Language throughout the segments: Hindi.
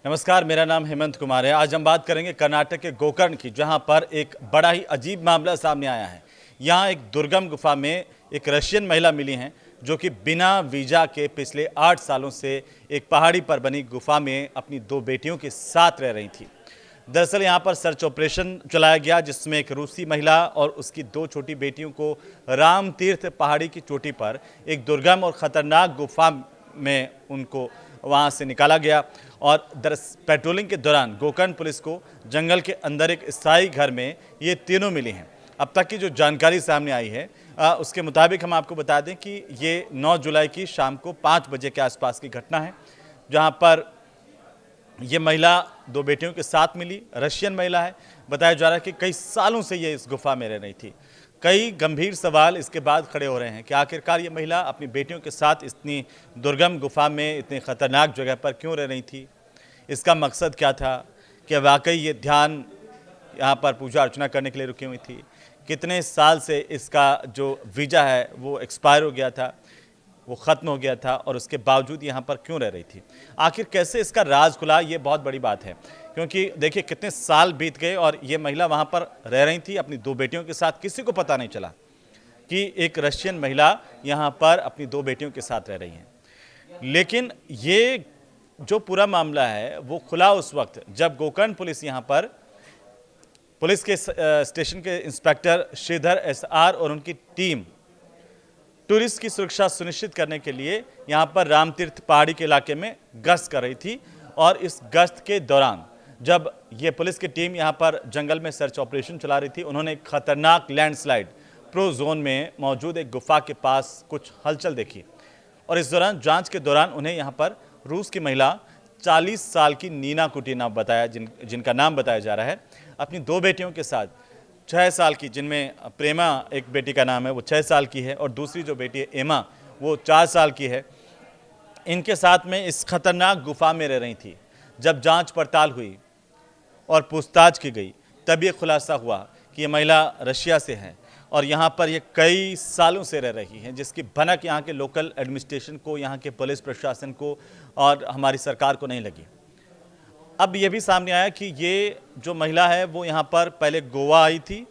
नमस्कार, मेरा नाम हेमंत कुमार है। आज हम बात करेंगे कर्नाटक के गोकर्ण की, जहां पर एक बड़ा ही अजीब मामला सामने आया है। यहां एक दुर्गम गुफा में एक रशियन महिला मिली हैं, जो कि बिना वीजा के पिछले 8 सालों से एक पहाड़ी पर बनी गुफा में अपनी 2 बेटियों के साथ रह रही थी। दरअसल यहां पर सर्च ऑपरेशन चलाया गया, जिसमें एक रूसी महिला और उसकी 2 छोटी बेटियों को राम तीर्थ पहाड़ी की चोटी पर एक दुर्गम और खतरनाक गुफा में उनको वहां से निकाला गया। और पेट्रोलिंग के दौरान गोकर्ण पुलिस को जंगल के अंदर एक स्थायी घर में ये तीनों मिली हैं। अब तक की जो जानकारी सामने आई है उसके मुताबिक हम आपको बता दें कि ये 9 जुलाई की शाम को 5 बजे के आसपास की घटना है, जहां पर ये महिला 2 बेटियों के साथ मिली। रशियन महिला है। बताया जा रहा है कि कई सालों से ये इस गुफा में रह रही थी। कई गंभीर सवाल इसके बाद खड़े हो रहे हैं कि आखिरकार ये महिला अपनी बेटियों के साथ इतनी दुर्गम गुफा में इतनी खतरनाक जगह पर क्यों रह रही थी। इसका मकसद क्या था? कि वाकई ये ध्यान यहाँ पर पूजा अर्चना करने के लिए रुकी हुई थी? कितने साल से इसका जो वीज़ा है वो एक्सपायर हो गया था, वो ख़त्म हो गया था, और उसके बावजूद यहाँ पर क्यों रह रही थी? आखिर कैसे इसका राज खुला, ये बहुत बड़ी बात है। क्योंकि देखिए कितने साल बीत गए और ये महिला वहाँ पर रह रही थी अपनी 2 बेटियों के साथ। किसी को पता नहीं चला कि एक रशियन महिला यहाँ पर अपनी 2 बेटियों के साथ रह रही हैं। लेकिन ये जो पूरा मामला है वो खुला उस वक्त जब गोकर्ण पुलिस यहाँ पर पुलिस के स्टेशन के इंस्पेक्टर श्रीधर SR और उनकी टीम टूरिस्ट की सुरक्षा सुनिश्चित करने के लिए यहाँ पर रामतीर्थ पहाड़ी के इलाके में गश्त कर रही थी। और इस गश्त के दौरान जब ये पुलिस की टीम यहाँ पर जंगल में सर्च ऑपरेशन चला रही थी, उन्होंने एक खतरनाक लैंडस्लाइड प्रो जोन में मौजूद एक गुफा के पास कुछ हलचल देखी। और इस दौरान जांच के दौरान उन्हें यहाँ पर रूस की महिला 40 साल की नीना कुटीना बताया, जिनका नाम बताया जा रहा है, अपनी 2 बेटियों के साथ 6 साल की, जिनमें प्रेमा एक बेटी का नाम है, वो 6 साल की है, और दूसरी जो बेटी है एमा, वो 4 साल की है। इनके साथ में इस खतरनाक गुफा में रह रही थी। जब जांच पड़ताल हुई और पूछताछ की गई, तब ये खुलासा हुआ कि ये महिला रशिया से है और यहाँ पर ये कई सालों से रह रही हैं, जिसकी भनक यहाँ के लोकल एडमिनिस्ट्रेशन को, यहाँ के पुलिस प्रशासन को और हमारी सरकार को नहीं लगी। अब ये भी सामने आया कि ये जो महिला है वो यहाँ पर पहले गोवा आई थी,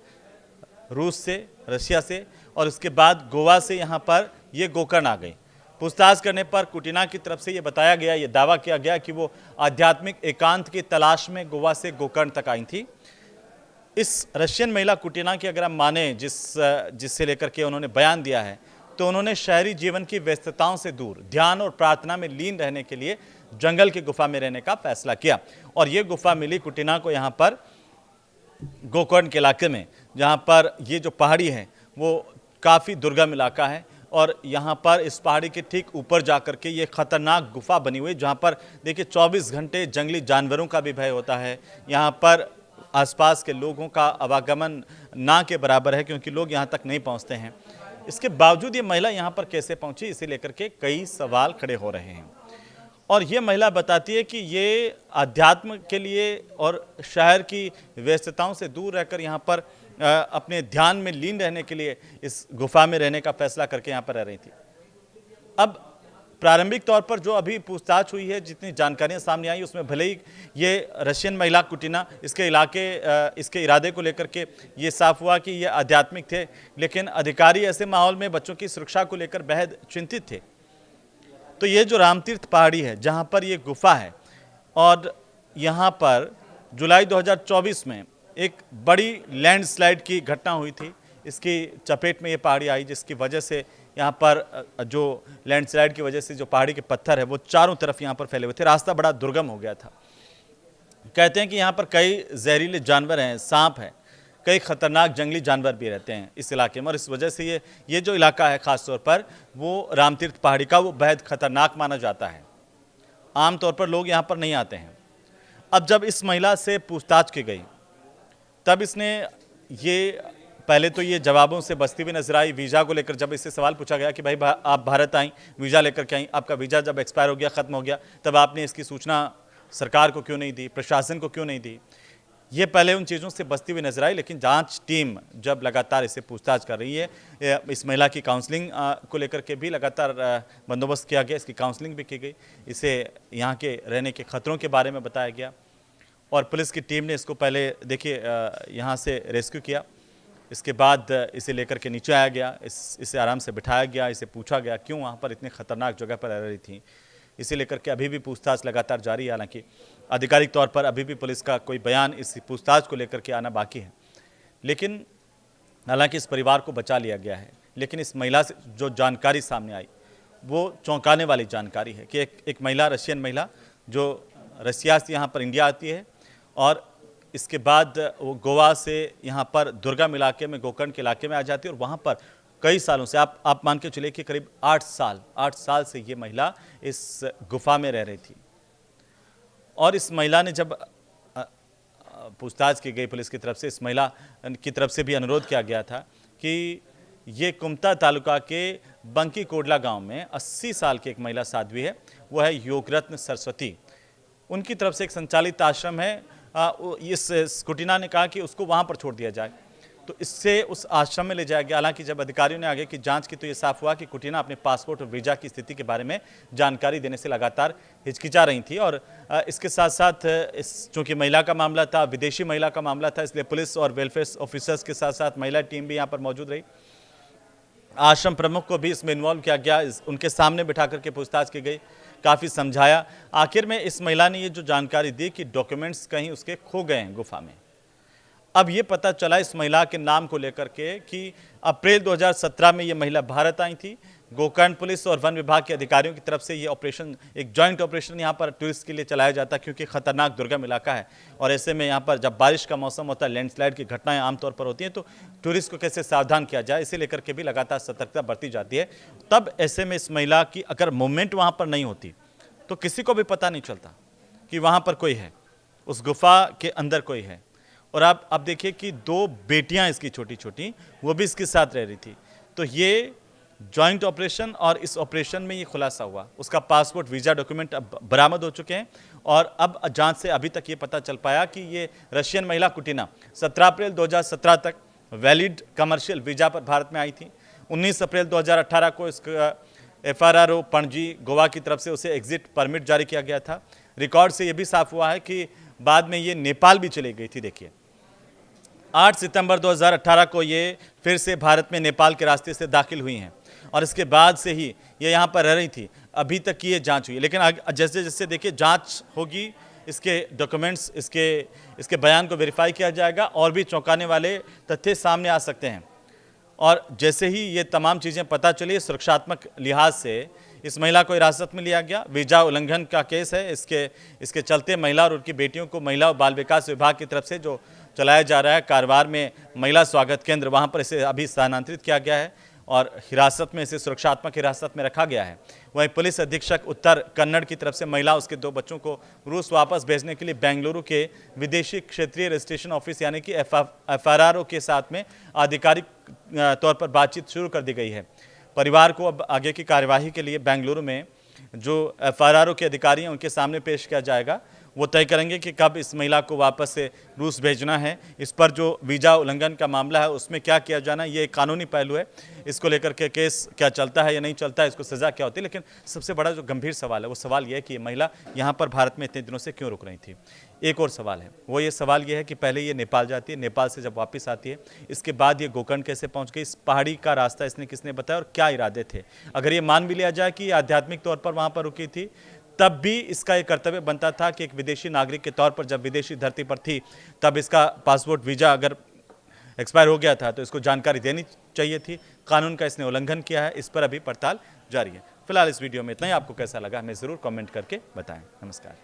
रूस से, रशिया से, और उसके बाद गोवा से यहाँ पर ये गोकर्ण आ गई। पूछताछ करने पर कुटीना की तरफ से ये बताया गया, ये दावा किया गया कि वो आध्यात्मिक एकांत की तलाश में गोवा से गोकर्ण तक आई थी। इस रशियन महिला कुटीना की अगर हम माने जिससे लेकर के उन्होंने बयान दिया है, तो उन्होंने शहरी जीवन की व्यस्तताओं से दूर ध्यान और प्रार्थना में लीन रहने के लिए जंगल की गुफा में रहने का फैसला किया। और ये गुफा मिली कुटीना को यहाँ पर गोकर्ण के इलाके में, जहाँ पर ये जो पहाड़ी है वो काफ़ी दुर्गम इलाका है। और यहाँ पर इस पहाड़ी के ठीक ऊपर जा कर के ये खतरनाक गुफा बनी हुई, जहाँ पर देखिए 24 घंटे जंगली जानवरों का भी भय होता है। यहाँ पर आसपास के लोगों का आवागमन ना के बराबर है, क्योंकि लोग यहाँ तक नहीं पहुँचते हैं। इसके बावजूद ये महिला यहाँ पर कैसे पहुँची, इसे लेकर के कई सवाल खड़े हो रहे हैं। और ये महिला बताती है कि ये अध्यात्म के लिए और शहर की व्यस्तताओं से दूर रहकर यहाँ पर अपने ध्यान में लीन रहने के लिए इस गुफा में रहने का फैसला करके यहाँ पर रह रही थी। अब प्रारंभिक तौर पर जो अभी पूछताछ हुई है, जितनी जानकारियां सामने आई, उसमें भले ही ये रशियन महिला कुटीना इसके इसके इरादे को लेकर के ये साफ हुआ कि ये आध्यात्मिक थे, लेकिन अधिकारी ऐसे माहौल में बच्चों की सुरक्षा को लेकर बेहद चिंतित थे। तो ये जो रामतीर्थ पहाड़ी है जहाँ पर ये गुफा है, और यहाँ पर जुलाई 2024 में एक बड़ी लैंडस्लाइड की घटना हुई थी। इसकी चपेट में ये पहाड़ी आई, जिसकी वजह से यहाँ पर जो लैंडस्लाइड की वजह से जो पहाड़ी के पत्थर है वो चारों तरफ यहाँ पर फैले हुए थे। रास्ता बड़ा दुर्गम हो गया था। कहते हैं कि यहाँ पर कई जहरीले जानवर हैं, सांप है, कई खतरनाक जंगली जानवर भी रहते हैं इस इलाके में। और इस वजह से ये जो इलाका है ख़ास तौर पर वो रामतीर्थ पहाड़ी का, वो बेहद खतरनाक माना जाता है। आमतौर पर लोग यहाँ पर नहीं आते हैं। अब जब इस महिला से पूछताछ की गई, तब इसने ये पहले तो ये जवाबों से बचती हुई नजर आई। वीज़ा को लेकर जब इससे सवाल पूछा गया कि भाई आप भारत आई, वीज़ा लेकर के आई, आपका वीज़ा जब एक्सपायर हो गया, ख़त्म हो गया, तब आपने इसकी सूचना सरकार को क्यों नहीं दी, प्रशासन को क्यों नहीं दी? ये पहले उन चीज़ों से बचती हुई नजर आई, लेकिन जांच टीम जब लगातार इसे पूछताछ कर रही है, इस महिला की काउंसलिंग को लेकर के भी लगातार बंदोबस्त किया गया, इसकी काउंसलिंग भी की गई, इसे यहाँ के रहने के खतरों के बारे में बताया गया और पुलिस की टीम ने इसको पहले देखिए यहाँ से रेस्क्यू किया। इसके बाद इसे लेकर के नीचे आया गया, इसे आराम से बिठाया गया, इसे पूछा गया क्यों वहाँ पर इतनी खतरनाक जगह पर रह रही थी। इसे लेकर के अभी भी पूछताछ लगातार जारी है, हालांकि आधिकारिक तौर पर अभी भी पुलिस का कोई बयान इस पूछताछ को लेकर के आना बाकी है। लेकिन हालांकि इस परिवार को बचा लिया गया है, लेकिन इस महिला से जो जानकारी सामने आई वो चौंकाने वाली जानकारी है कि एक महिला, रशियन महिला जो रशिया से यहाँ पर इंडिया आती है और इसके बाद वो गोवा से यहाँ पर दुर्गम इलाके में, गोकर्ण के इलाके में आ जाती है और वहाँ पर कई सालों से आप मान के चलिए कि करीब 8 साल से ये महिला इस गुफा में रह रही थी। और इस महिला ने जब पूछताछ की गई पुलिस की तरफ से, इस महिला की तरफ से भी अनुरोध किया गया था कि ये कुमता तालुका के बंकी कोडला गांव में 80 साल की एक महिला साध्वी है, वो है योगरत्न सरस्वती। उनकी तरफ से एक संचालित आश्रम है। इस कुटीना ने कहा कि उसको वहाँ पर छोड़ दिया जाए, तो इससे उस आश्रम में ले जाया गया। हालांकि जब अधिकारियों ने आगे की जांच की तो ये साफ हुआ कि कुटीना अपने पासपोर्ट और वीजा की स्थिति के बारे में जानकारी देने से लगातार हिचकिचा रही थी और इसके साथ साथ चूंकि महिला का मामला था, विदेशी महिला का मामला था, इसलिए पुलिस और वेलफेयर ऑफिसर्स के साथ साथ महिला टीम भी यहाँ पर मौजूद रही। आश्रम प्रमुख को भी इसमें इन्वॉल्व किया गया, उनके सामने बिठा करके पूछताछ की गई, काफ़ी समझाया। आखिर में इस महिला ने ये जो जानकारी दी कि डॉक्यूमेंट्स कहीं उसके खो गए हैं गुफा में। अब ये पता चला इस महिला के नाम को लेकर के कि अप्रैल 2017 में ये महिला भारत आई थी। गोकर्ण पुलिस और वन विभाग के अधिकारियों की तरफ से ये ऑपरेशन, एक जॉइंट ऑपरेशन यहाँ पर टूरिस्ट के लिए चलाया जाता है, क्योंकि खतरनाक दुर्गम इलाका है और ऐसे में यहाँ पर जब बारिश का मौसम होता है, लैंडस्लाइड की घटनाएं आमतौर पर होती हैं, तो टूरिस्ट को कैसे सावधान किया जाए, इसे लेकर के भी लगातार सतर्कता बरती जाती है। तब ऐसे में इस महिला की अगर मूवमेंट वहाँ पर नहीं होती तो किसी को भी पता नहीं चलता कि वहाँ पर कोई है, उस गुफा के अंदर कोई है। और आप देखिए कि 2 बेटियां इसकी छोटी छोटी, वो भी इसके साथ रह रही थी। तो ये जॉइंट ऑपरेशन, और इस ऑपरेशन में ये खुलासा हुआ, उसका पासपोर्ट, वीज़ा, डॉक्यूमेंट अब बरामद हो चुके हैं और अब जांच से अभी तक ये पता चल पाया कि ये रशियन महिला कुटीना 17 अप्रैल 2017 तक वैलिड कमर्शियल वीज़ा पर भारत में आई थी। 19 अप्रैल 2018 को इसका FRRO पणजी गोवा की तरफ से उसे एग्जिट परमिट जारी किया गया था। रिकॉर्ड से ये भी साफ हुआ है कि बाद में ये नेपाल भी चली गई थी। देखिए 8 सितंबर 2018 को ये फिर से भारत में नेपाल के रास्ते से दाखिल हुई हैं और इसके बाद से ही ये यहाँ पर रह रही थी। अभी तक की ये जांच हुई, लेकिन जैसे जैसे देखिए जांच होगी, इसके डॉक्यूमेंट्स, इसके बयान को वेरीफाई किया जाएगा और भी चौंकाने वाले तथ्य सामने आ सकते हैं। और जैसे ही ये तमाम चीज़ें पता चली, सुरक्षात्मक लिहाज से इस महिला को हिरासत में लिया गया। वीजा उल्लंघन का केस है। इसके चलते महिला और उनकी बेटियों को महिला और बाल विकास विभाग की तरफ से जो चलाया जा रहा है कारवार में महिला स्वागत केंद्र, वहाँ पर इसे अभी स्थानांतरित किया गया है और हिरासत में, इसे सुरक्षात्मक हिरासत में रखा गया है। वहीं पुलिस अधीक्षक उत्तर कन्नड़ की तरफ से महिला, उसके 2 बच्चों को रूस वापस भेजने के लिए बेंगलुरु के विदेशी क्षेत्रीय रजिस्ट्रेशन ऑफिस यानी कि FRRO के साथ में आधिकारिक तौर पर बातचीत शुरू कर दी गई है। परिवार को अब आगे की कार्यवाही के लिए बेंगलुरु में जो FRRO के अधिकारी हैं उनके सामने पेश किया जाएगा। वो तय करेंगे कि कब इस महिला को वापस से रूस भेजना है। इस पर जो वीज़ा उल्लंघन का मामला है उसमें क्या किया जाना है, ये एक कानूनी पहलू है। इसको लेकर के केस क्या चलता है या नहीं चलता है, इसको सज़ा क्या होती है। लेकिन सबसे बड़ा जो गंभीर सवाल है वो सवाल ये है कि ये महिला यहाँ पर भारत में इतने दिनों से क्यों रुक रही थी। एक और सवाल है, वो ये सवाल ये है कि पहले ये नेपाल जाती है, नेपाल से जब वापस आती है, इसके बाद ये गोकर्ण कैसे पहुँच गई, इस पहाड़ी का रास्ता इसने किसने बताया और क्या इरादे थे। अगर ये मान भी लिया जाए कि आध्यात्मिक तौर पर वहाँ पर रुकी थी, तब भी इसका एक कर्तव्य बनता था कि एक विदेशी नागरिक के तौर पर जब विदेशी धरती पर थी तब इसका पासपोर्ट, वीज़ा अगर एक्सपायर हो गया था तो इसको जानकारी देनी चाहिए थी। कानून का इसने उल्लंघन किया है, इस पर अभी पड़ताल जारी है। फिलहाल इस वीडियो में इतना ही। आपको कैसा लगा हमें ज़रूर कमेंट करके बताएं। नमस्कार।